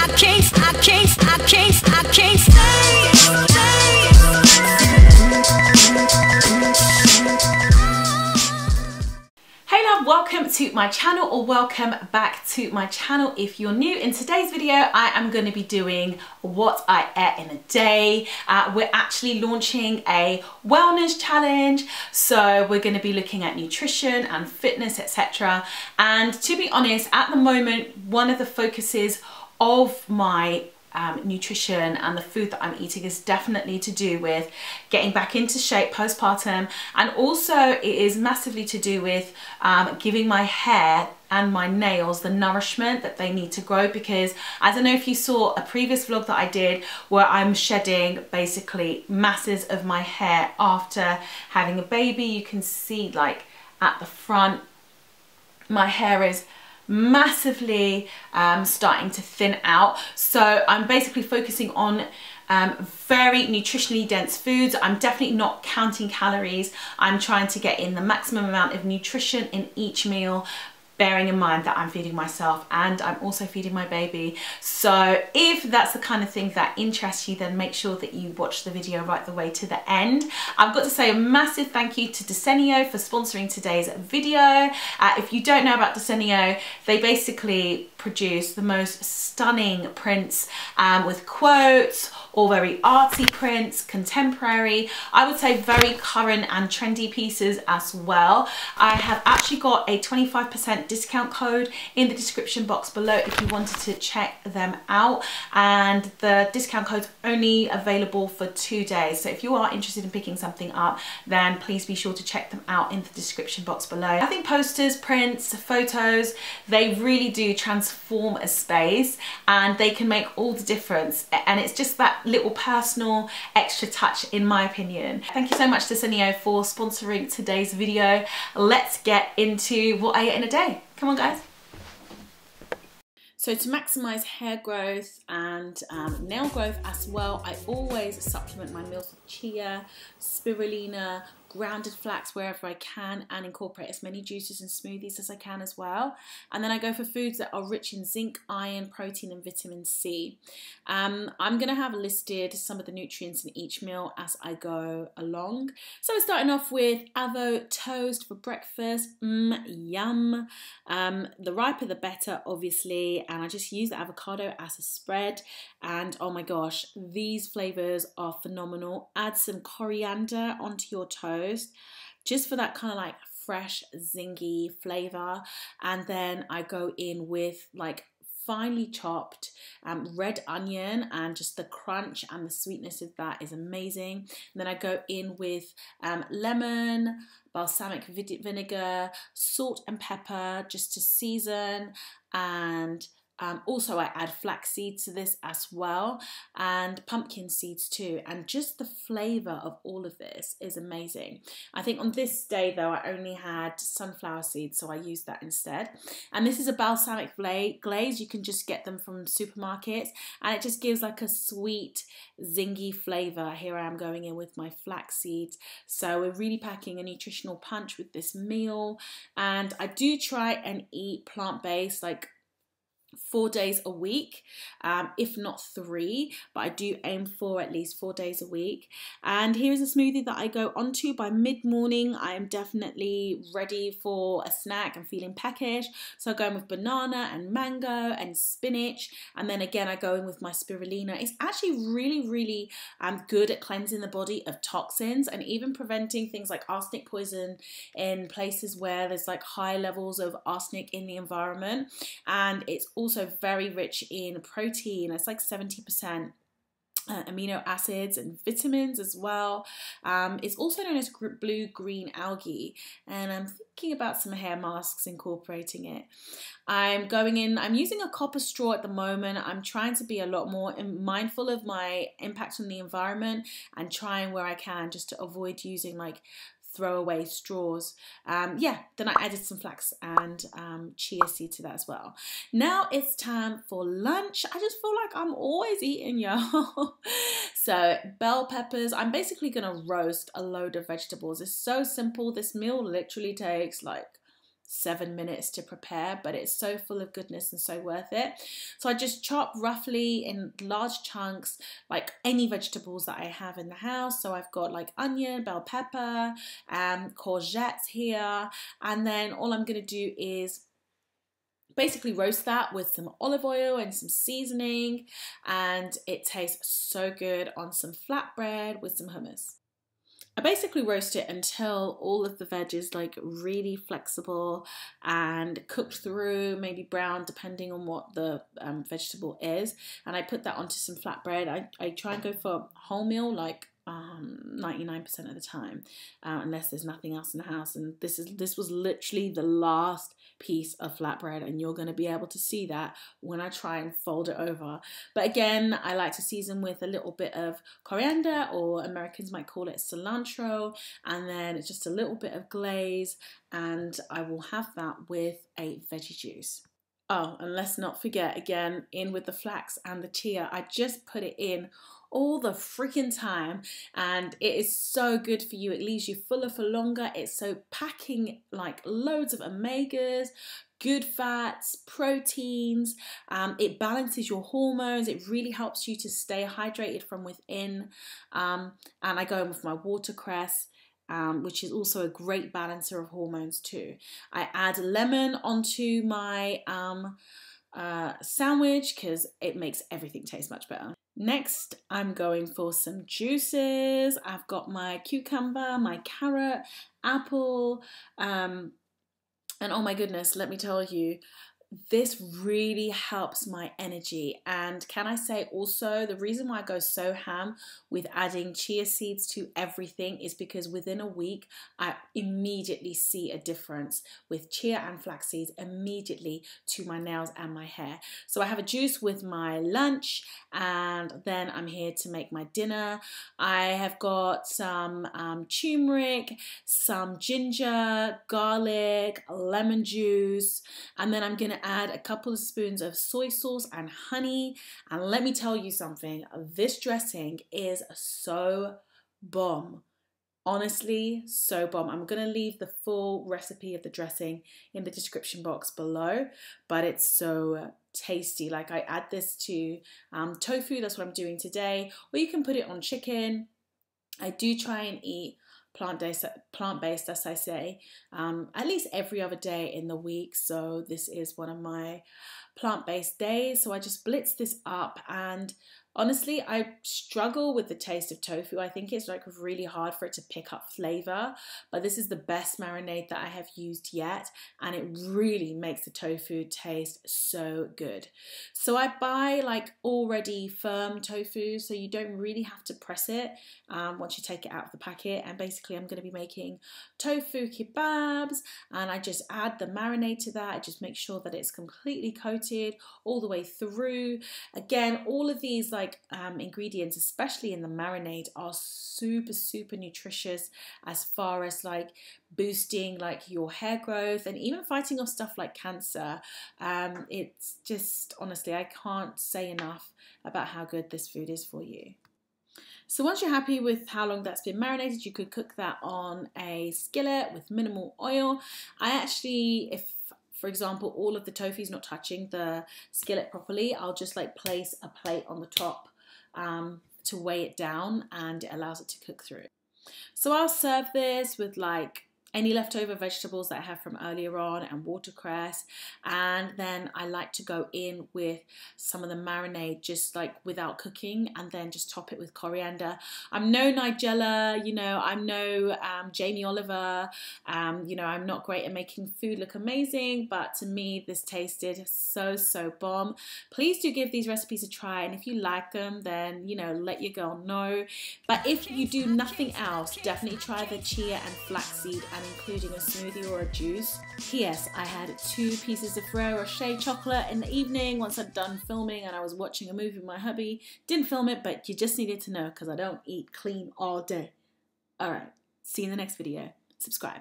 can't stay. Hey love, welcome to my channel, or welcome back to my channel if you're new. In today's video I am going to be doing what I ate in a day. We're actually launching a wellness challenge, so we're going to be looking at nutrition and fitness, etc. And to be honest, at the moment one of the focuses of my nutrition and the food that I'm eating is definitely to do with getting back into shape postpartum, and also it is massively to do with giving my hair and my nails the nourishment that they need to grow, because I don't know if you saw a previous vlog that I did where I'm shedding basically masses of my hair after having a baby. You can see like at the front my hair is massively starting to thin out, so I'm basically focusing on very nutritionally dense foods. I'm definitely not counting calories. I'm trying to get in the maximum amount of nutrition in each meal, bearing in mind that I'm feeding myself and I'm also feeding my baby. So if that's the kind of thing that interests you, then make sure that you watch the video right the way to the end. I've got to say a massive thank you to Desenio for sponsoring today's video. If you don't know about Desenio, they basically produce the most stunning prints with quotes, or very artsy prints, contemporary, I would say very current and trendy pieces as well. I have actually got a 25% discount code in the description box below if you wanted to check them out, and the discount code's only available for 2 days, so if you are interested in picking something up, then please be sure to check them out in the description box below. I think posters, prints, photos, they really do transform a space and they can make all the difference, and it's just that little personal extra touch in my opinion. Thank you so much to Desenio for sponsoring today's video. Let's get into what I ate in a day. Come on guys. So to maximise hair growth and nail growth as well, I always supplement my meals with chia, spirulina, grounded flax wherever I can, and incorporate as many juices and smoothies as I can as well. And then I go for foods that are rich in zinc, iron, protein and vitamin C. I'm going to have listed some of the nutrients in each meal as I go along. So we're starting off with avo toast for breakfast. Yum. The riper the better obviously, and I just use the avocado as a spread, and oh my gosh, these flavours are phenomenal. Add some coriander onto your toast just for that kind of like fresh zingy flavour, and then I go in with like finely chopped red onion, and just the crunch and the sweetness of that is amazing. And then I go in with lemon, balsamic vinegar, salt and pepper just to season, and also I add flax seeds to this as well, and pumpkin seeds too, and just the flavour of all of this is amazing. I think on this day though I only had sunflower seeds, so I used that instead. And this is a balsamic glaze. You can just get them from supermarkets, and it just gives like a sweet zingy flavour. Here I am going in with my flax seeds, so we're really packing a nutritional punch with this meal. And I do try and eat plant-based like 4 days a week, if not 3, but I do aim for at least 4 days a week. And here is a smoothie that I go onto by mid-morning. I am definitely ready for a snack and feeling peckish, so I go in with banana and mango and spinach, and then again I go in with my spirulina. It's actually really good at cleansing the body of toxins and even preventing things like arsenic poison in places where there's like high levels of arsenic in the environment. And it's also very rich in protein. It's like 70% amino acids and vitamins as well. It's also known as blue-green algae, and I'm thinking about some hair masks incorporating it. I'm using a copper straw at the moment. I'm trying to be a lot more mindful of my impact on the environment and trying where I can just to avoid using like throwaway straws. Yeah, then I added some flax and chia seed to that as well. Now it's time for lunch. I just feel like I'm always eating, y'all. So bell peppers, I'm basically gonna roast a load of vegetables. It's so simple. This meal literally takes like 7 minutes to prepare, but it's so full of goodness and so worth it. So I just chop roughly in large chunks, like any vegetables that I have in the house. So I've got like onion, bell pepper, courgettes here, and then all I'm going to do is basically roast that with some olive oil and some seasoning, and it tastes so good on some flatbread with some hummus. I basically roast it until all of the veg is like really flexible and cooked through, maybe brown, depending on what the vegetable is. And I put that onto some flatbread. I try and go for wholemeal, like 99% of the time, unless there's nothing else in the house. And this was literally the last piece of flatbread, and you're going to be able to see that when I try and fold it over. But again, I like to season with a little bit of coriander, or Americans might call it cilantro, and then it's just a little bit of glaze, and I will have that with a veggie juice. Oh, and let's not forget, again, in with the flax and the chia. I just put it in all the freaking time, and it is so good for you. It leaves you fuller for longer. It's so packing like loads of omegas, good fats, proteins. It balances your hormones. It really helps you to stay hydrated from within. And I go in with my watercress, which is also a great balancer of hormones too. I add lemon onto my sandwich because it makes everything taste much better. Next, I'm going for some juices. I've got my cucumber, my carrot, apple, and oh my goodness, let me tell you, this really helps my energy. And can I say also, the reason why I go so ham with adding chia seeds to everything is because within a week I immediately see a difference with chia and flax seeds immediately to my nails and my hair. So I have a juice with my lunch, and then I'm here to make my dinner. I have got some turmeric, some ginger, garlic, lemon juice, and then I'm gonna add a couple of spoons of soy sauce and honey. And let me tell you something, this dressing is so bomb. Honestly, so bomb. I'm going to leave the full recipe of the dressing in the description box below, but it's so tasty. Like, I add this to tofu, that's what I'm doing today, or you can put it on chicken. I do try and eat plant-based, as I say, at least every other day in the week. So this is one of my plant-based days. So I just blitz this up, and honestly, I struggle with the taste of tofu. I think it's like really hard for it to pick up flavor, but this is the best marinade that I have used yet, and it really makes the tofu taste so good. So I buy like already firm tofu, so you don't really have to press it once you take it out of the packet. And basically I'm going to be making tofu kabobs, and I just add the marinade to that. I just make sure that it's completely coated all the way through. Again, all of these ingredients, especially in the marinade, are super nutritious as far as like boosting like your hair growth and even fighting off stuff like cancer. It's just, honestly, I can't say enough about how good this food is for you. So once you're happy with how long that's been marinated, you could cook that on a skillet with minimal oil. I actually, if for example, all of the tofu is not touching the skillet properly, I'll just like place a plate on the top to weigh it down, and it allows it to cook through. So I'll serve this with like any leftover vegetables that I have from earlier on and watercress, and then I like to go in with some of the marinade just like without cooking, and then just top it with coriander. I'm no Nigella, you know, I'm no Jamie Oliver, you know, I'm not great at making food look amazing, but to me this tasted so bomb. Please do give these recipes a try, and if you like them, then, you know, let your girl know. But if you do nothing else, definitely try the chia and flaxseed, and including a smoothie or a juice. P.S. I had 2 pieces of Ferrero Rocher chocolate in the evening once I'd done filming and I was watching a movie with my hubby. Didn't film it, but you just needed to know because I don't eat clean all day. Alright, see you in the next video. Subscribe.